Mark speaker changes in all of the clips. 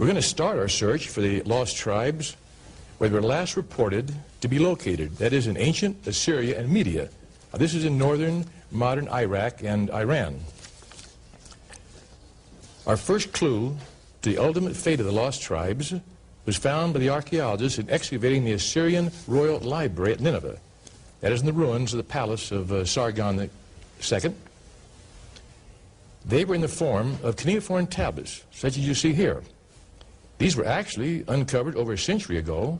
Speaker 1: We're going to start our search for the lost tribes where they were last reported to be located, that is in ancient Assyria and Media. Now, this is in northern modern Iraq and Iran. Our first clue to the ultimate fate of the lost tribes was found by the archaeologists in excavating the Assyrian Royal Library at Nineveh. That is in the ruins of the palace of Sargon II. They were in the form of cuneiform tablets, such as you see here. These were actually uncovered over a century ago,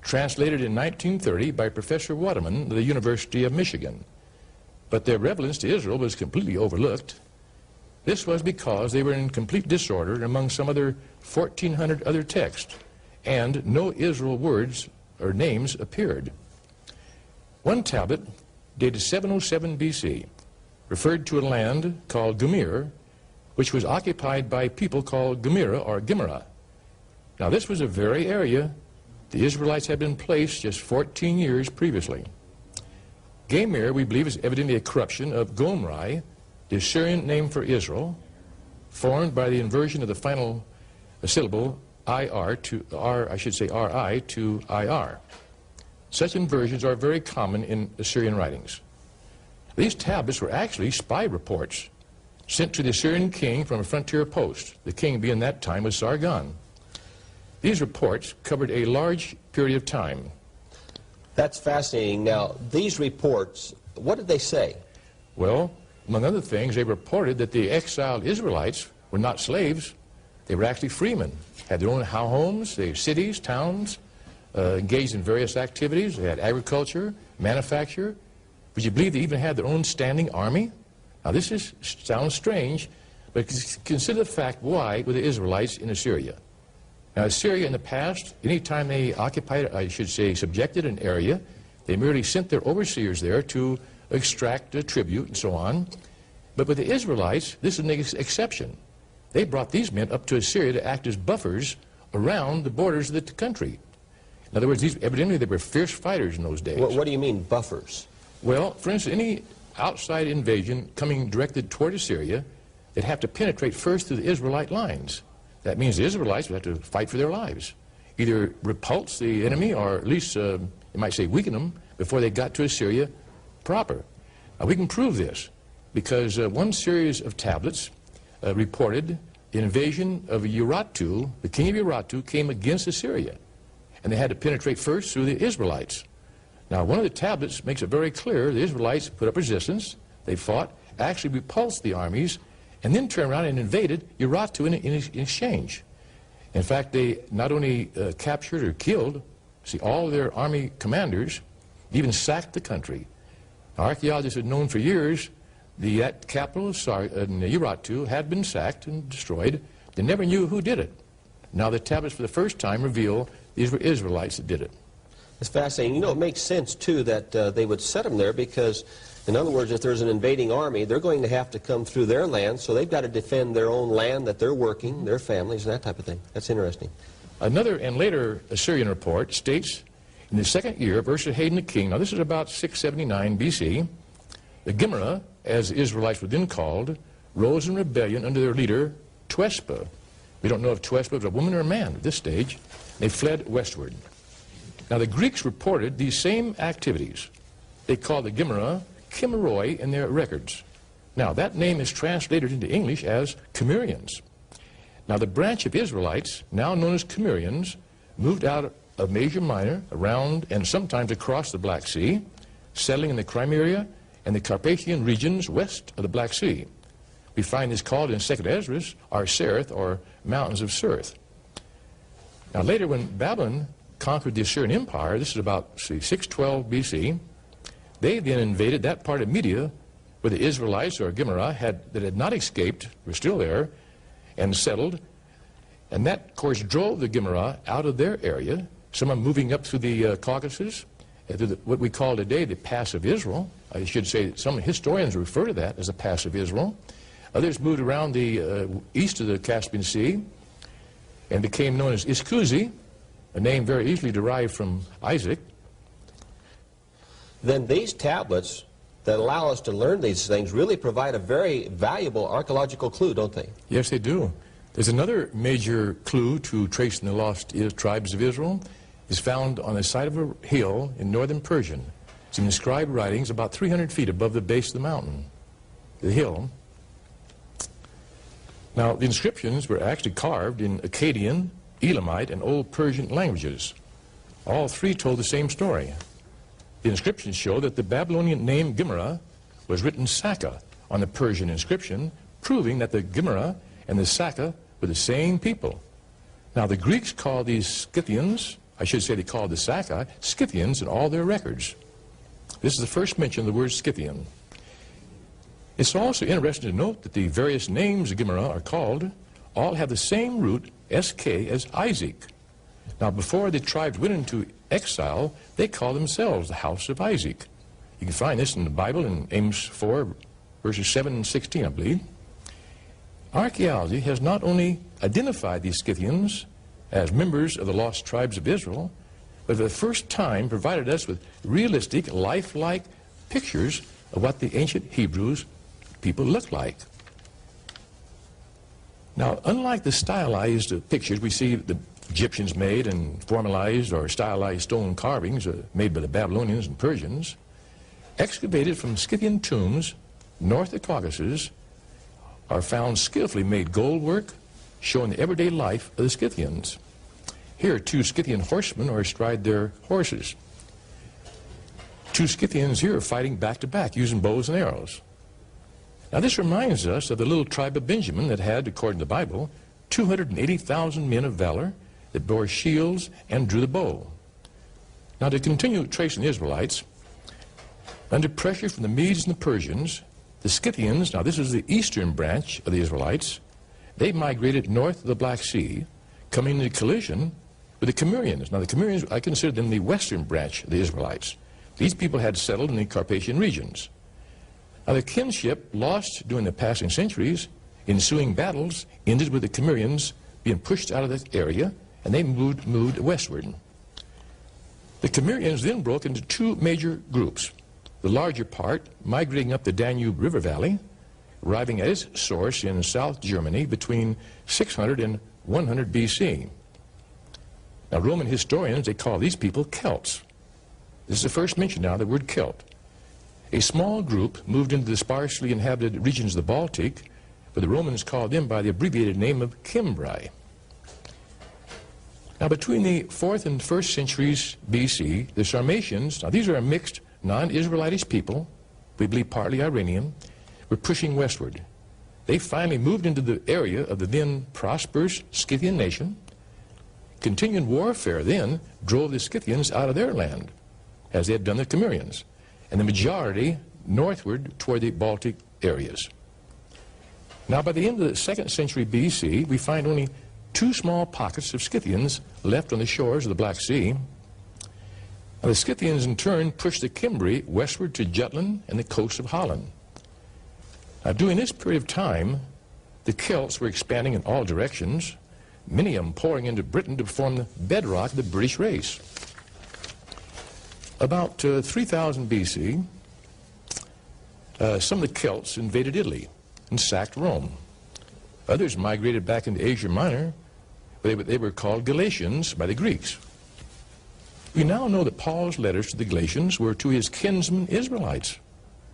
Speaker 1: translated in 1930 by Professor Waterman of the University of Michigan. But their relevance to Israel was completely overlooked. This was because they were in complete disorder among some other 1,400 other texts, and no Israel words or names appeared. One tablet, dated 707 BC, referred to a land called Gumir, which was occupied by people called Gumira or Gimera. Now, this was a very area the Israelites had been placed just 14 years previously. Gamir, we believe, is evidently a corruption of Gomri, the Assyrian name for Israel, formed by the inversion of the final syllable IR to R, I should say RI to IR. Such inversions are very common in Assyrian writings. These tablets were actually spy reports sent to the Assyrian king from a frontier post. The king being that time was Sargon. These reports covered a large period of time.
Speaker 2: That's fascinating. Now, these reports, what did they say?
Speaker 1: Well, among other things, they reported that the exiled Israelites were not slaves. They were actually freemen, had their own homes, their cities, towns, engaged in various activities. They had agriculture, manufacture. Would you believe they even had their own standing army? Now, this sounds strange, but consider the fact why were the Israelites in Assyria. Now, Assyria in the past, anytime they occupied, I should say, subjected an area, they merely sent their overseers there to extract a tribute and so on. But with the Israelites, this is an exception. They brought these men up to Assyria to act as buffers around the borders of the country. In other words, evidently they were fierce fighters in those days.
Speaker 2: What do you mean, buffers?
Speaker 1: Well, for instance, any outside invasion coming directed toward Assyria, they'd have to penetrate first through the Israelite lines. That means the Israelites would have to fight for their lives, either repulse the enemy or at least, you might say, weaken them before they got to Assyria proper. Now, we can prove this because one series of tablets reported the invasion of Urartu. The king of Urartu came against Assyria, and they had to penetrate first through the Israelites. Now, one of the tablets makes it very clear the Israelites put up resistance, they fought, actually repulsed the armies, and then turned around and invaded Urartu in exchange. In fact, they not only captured or killed, all their army commanders, even sacked the country. Now, archaeologists had known for years that capital of Urartu had been sacked and destroyed. They never knew who did it. Now the tablets for the first time reveal these were Israelites that did it.
Speaker 2: It's fascinating. You know, it makes sense, too, that they would set them there because, in other words, if there's an invading army, they're going to have to come through their land, so they've got to defend their own land that they're working, their families, and that type of thing. That's interesting.
Speaker 1: Another and later Assyrian report states, in the second year of Esarhaddon the king, now this is about 679 BC, the Gimera, as the Israelites were then called, rose in rebellion under their leader, Tuespa. We don't know if Tuespa was a woman or a man at this stage. They fled westward. Now the Greeks reported these same activities. They called the Gimera Chimeroi in their records. Now that name is translated into English as Cimmerians. Now the branch of Israelites, now known as Cimmerians, moved out of Asia Minor, around and sometimes across the Black Sea, settling in the Crimea and the Carpathian regions west of the Black Sea. We find this called in 2nd Ezra Arsereth, or Mountains of Sereth. Now later, when Babylon conquered the Assyrian Empire, this is about 612 BC, they then invaded that part of Media where the Israelites, or Gimera, that had not escaped, were still there, and settled. And that, of course, drove the Gimera out of their area, some of them moving up through the Caucasus, through what we call today the Pass of Israel. I should say that some historians refer to that as the Pass of Israel. Others moved around the east of the Caspian Sea and became known as Iskuzi, a name very easily derived from Isaac.
Speaker 2: Then these tablets that allow us to learn these things really provide a very valuable archaeological clue, don't they?
Speaker 1: Yes, they do. There's another major clue to tracing the lost tribes of Israel. Is found on the side of a hill in northern Persia. It's in inscribed writings about 300 feet above the base of the mountain, the hill. Now, the inscriptions were actually carved in Akkadian, Elamite, and Old Persian languages. All three told the same story. The inscriptions show that the Babylonian name Gimra was written Saka on the Persian inscription, proving that the Gimra and the Saka were the same people. Now, the Greeks called these Scythians, I should say they called the Saka, Scythians in all their records. This is the first mention of the word Scythian. It's also interesting to note that the various names of Gimra are called all have the same root, SK, as Isaac. Now, before the tribes went into exile, they called themselves the house of Isaac. You can find this in the Bible in Amos 4, verses 7 and 16, I believe. Archaeology has not only identified these Scythians as members of the lost tribes of Israel, but for the first time provided us with realistic, lifelike pictures of what the ancient Hebrews people looked like. Now, unlike the stylized pictures we see the Egyptians made and formalized or stylized stone carvings made by the Babylonians and Persians, excavated from Scythian tombs north of the Caucasus are found skillfully made gold work showing the everyday life of the Scythians. Here, two Scythian horsemen are astride their horses. Two Scythians here are fighting back to back using bows and arrows. Now, this reminds us of the little tribe of Benjamin that had, according to the Bible, 280,000 men of valor that bore shields and drew the bow. Now, to continue tracing the Israelites, under pressure from the Medes and the Persians, the Scythians, now this is the eastern branch of the Israelites, they migrated north of the Black Sea, coming into collision with the Cimmerians. Now, the Cimmerians, I consider them the western branch of the Israelites. These people had settled in the Carpathian regions. Now, the kinship lost during the passing centuries, ensuing battles, ended with the Cimmerians being pushed out of that area, and they moved westward. The Cimmerians then broke into two major groups. The larger part migrating up the Danube River Valley, arriving at its source in South Germany between 600 and 100 BC. Now, Roman historians, they call these people Celts. This is the first mention now of the word Celt. A small group moved into the sparsely inhabited regions of the Baltic, but the Romans called them by the abbreviated name of Cimbri. Now, between the 4th and 1st centuries BC, the Sarmatians, now these are a mixed non-Israelitish people, we believe partly Iranian, were pushing westward. They finally moved into the area of the then prosperous Scythian nation. Continuing warfare then drove the Scythians out of their land, as they had done the Cimmerians, and the majority northward toward the Baltic areas. Now, by the end of the 2nd century BC, we find only two small pockets of Scythians left on the shores of the Black Sea. Now, the Scythians, in turn, pushed the Cimbri westward to Jutland and the coast of Holland. Now, during this period of time, the Celts were expanding in all directions, many of them pouring into Britain to form the bedrock of the British race. About 3000 BC, some of the Celts invaded Italy and sacked Rome. Others migrated back into Asia Minor, where they were called Galatians by the Greeks. We now know that Paul's letters to the Galatians were to his kinsmen Israelites,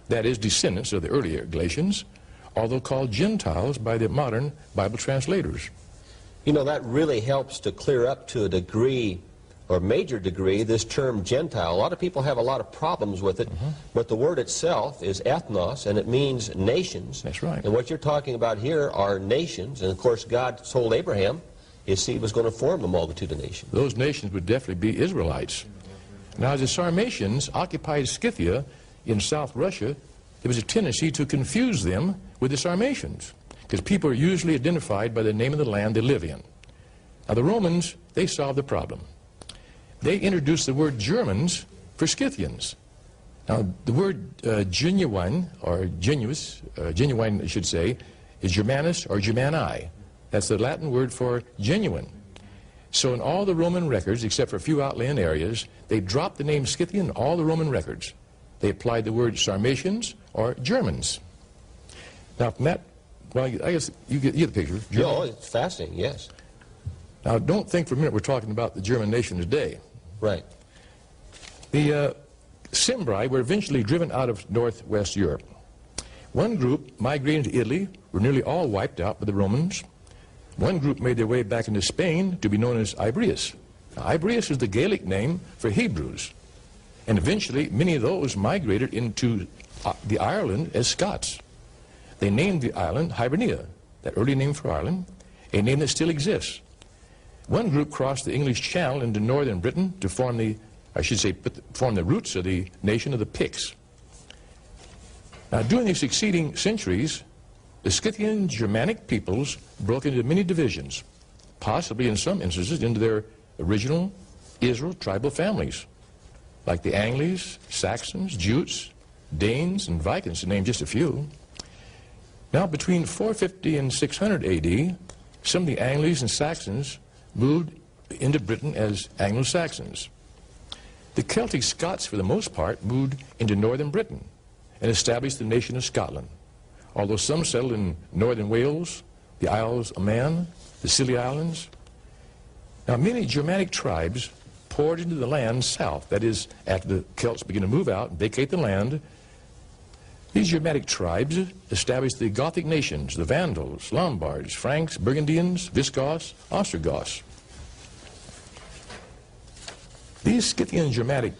Speaker 1: that is, descendants of the earlier Galatians, although called Gentiles by the modern Bible translators.
Speaker 2: You know, that really helps to clear up to a degree, or major degree, this term Gentile. A lot of people have a lot of problems with it, but the word itself is ethnos, and it means nations.
Speaker 1: That's right.
Speaker 2: And what you're talking about here are nations, and of course God told Abraham his seed was going to form a multitude of nations.
Speaker 1: Those nations would definitely be Israelites. Now, as the Sarmatians occupied Scythia in South Russia, there was a tendency to confuse them with the Sarmatians, because people are usually identified by the name of the land they live in. Now, the Romans, they solved the problem. They introduced the word Germans for Scythians. Now, the word genuine, or genuine, I should say, is Germanus or Germani. That's the Latin word for genuine. So in all the Roman records, except for a few outland areas, they dropped the name Scythian in all the Roman records. They applied the word Sarmatians or Germans. Now, from that Well, I guess you get the picture. Germany.
Speaker 2: No, it's fascinating, yes.
Speaker 1: Now, don't think for a minute we're talking about the German nation today.
Speaker 2: Right.
Speaker 1: The Cimbri were eventually driven out of northwest Europe. One group migrated to Italy, were nearly all wiped out by the Romans. One group made their way back into Spain to be known as Ibrius. Now, Ibrius is the Gaelic name for Hebrews. And eventually, many of those migrated into the Ireland as Scots. They named the island Hibernia, that early name for Ireland, a name that still exists. One group crossed the English Channel into northern Britain to form the, form the roots of the nation of the Picts. Now, during the succeeding centuries, the Scythian Germanic peoples broke into many divisions, possibly in some instances into their original Israel tribal families, like the Angles, Saxons, Jutes, Danes, and Vikings, to name just a few. Now, between 450 and 600 AD, some of the Angles and Saxons moved into Britain as Anglo-Saxons. The Celtic Scots, for the most part, moved into northern Britain and established the nation of Scotland, although some settled in northern Wales, the Isles of Man, the Scilly Islands. Now, many Germanic tribes poured into the land south, that is, after the Celts began to move out and vacate the land. These Germanic tribes established the Gothic nations, the Vandals, Lombards, Franks, Burgundians, Visigoths, Ostrogoths. These Scythian Germanic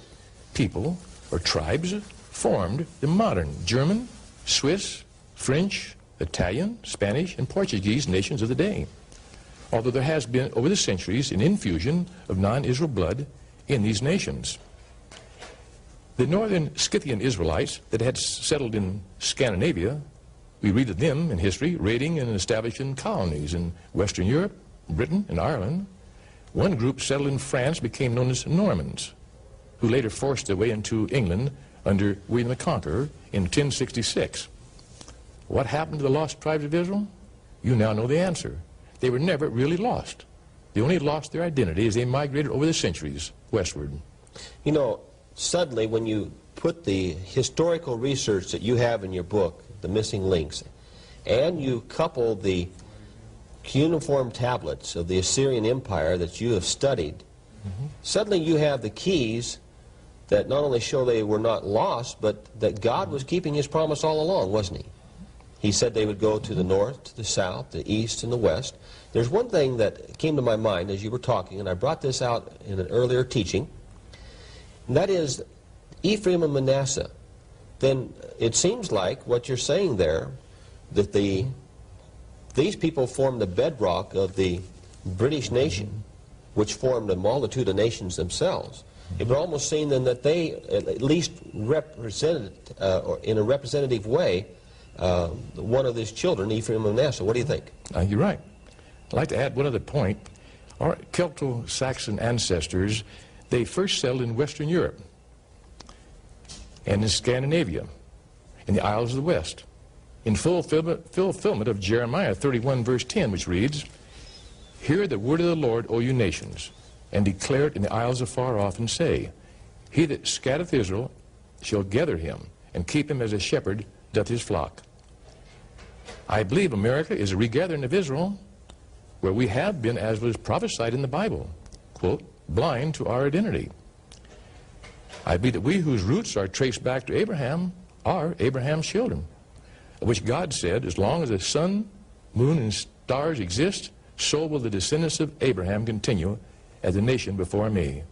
Speaker 1: people, or tribes, formed the modern German, Swiss, French, Italian, Spanish, and Portuguese nations of the day, although there has been, over the centuries, an infusion of non-Israel blood in these nations. The northern Scythian Israelites that had settled in Scandinavia, we read of them in history, raiding and establishing colonies in Western Europe, Britain, and Ireland. One group settled in France became known as Normans, who later forced their way into England under William the Conqueror in 1066. What happened to the lost tribes of Israel? You now know the answer. They were never really lost. They only lost their identity as they migrated over the centuries westward.
Speaker 2: You know, suddenly when you put the historical research that you have in your book, The Missing Links, and you couple the cuneiform tablets of the Assyrian Empire that you have studied, suddenly you have the keys that not only show they were not lost, but that God was keeping his promise all along, wasn't he? He said they would go to the north, to the south, the east, and the west. There's one thing that came to my mind as you were talking, and I brought this out in an earlier teaching, and that is Ephraim and Manasseh. Then it seems like what you're saying there, that these people formed the bedrock of the British nation, which formed a multitude of nations themselves. It would almost seem then that they at least represented, or in a representative way, one of these children, Ephraim and Manasseh. What do you think?
Speaker 1: You're right. I'd like to add one other point. Our Celto-Saxon ancestors, they first settled in Western Europe and in Scandinavia, in the Isles of the West, in fulfillment of Jeremiah 31, verse 10, which reads, "Hear the word of the Lord, O you nations, and declare it in the isles afar off, and say, He that scattereth Israel shall gather him, and keep him as a shepherd doth his flock." I believe America is a regathering of Israel, where we have been, as was prophesied in the Bible, quote, blind to our identity. I believe that we whose roots are traced back to Abraham are Abraham's children, of which God said, as long as the sun, moon, and stars exist, so will the descendants of Abraham continue as a nation before me.